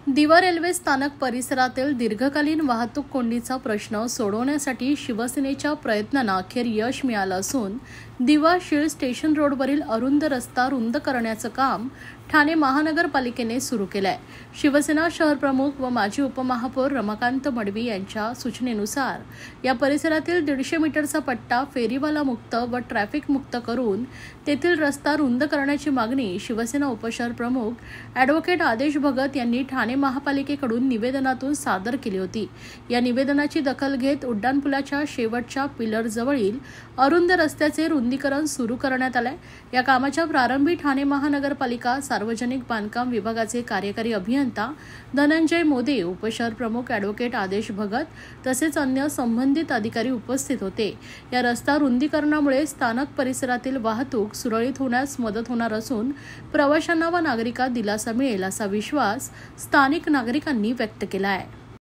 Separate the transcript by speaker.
Speaker 1: दिवा रेल्वे स्थानक परिसरातील दीर्घकालीन वाहतूक कोंडीचा प्रश्न सोडवण्यासाठी शिवसेनेच्या प्रयत्नांना अखेर यश मिळालं असून दिवा शीळ स्टेशन रोडवरील अरुंद रस्ता रुंद करण्याचं काम ठाणे महानगरपालिकेने सुरू केलंय। शिवसेना शहर प्रमुख व माजी उपमहापौर रमाकांत मडवी यांच्या सूचनेनुसार या परिसरातील 150 मीटरचा पट्टा फेरीवाला मुक्त व ट्रॅफिक मुक्त करून तेथील रस्ता रुंद करण्याची मागणी शिवसेना उपशहर प्रमुख ॲडव्होकेट आदेश भगत यांनी ठाणे महापालिकेकडून निवेदनातून सादर केली होती। या निवेदनाची दखल घेत उड्डाणपुलाच्या शेवटच्या पिलर जवळील अरुंद रस्त्याचे रुंदीकरण सुरू करण्यात आले। या कामाच्या प्रारंभी ठाणे महानगरपालिका सार्वजनिक बांधकाम विभागाचे कार्यकारी अभियंता धनंजय मोदे, उपशहर प्रमुख ॲडव्होकेट आदेश भगत तसेच अन्य संबंधित अधिकारी उपस्थित होते। या रस्ता रुंदीकरणामुळे स्थानक परिसरातील वाहतूक सुरळीत होण्यास मदत होणार असून प्रवाशांना व नागरिकांना दिलासा मिळेल असा विश्वास स्थानिक नागरिकांनी व्यक्त केला आहे।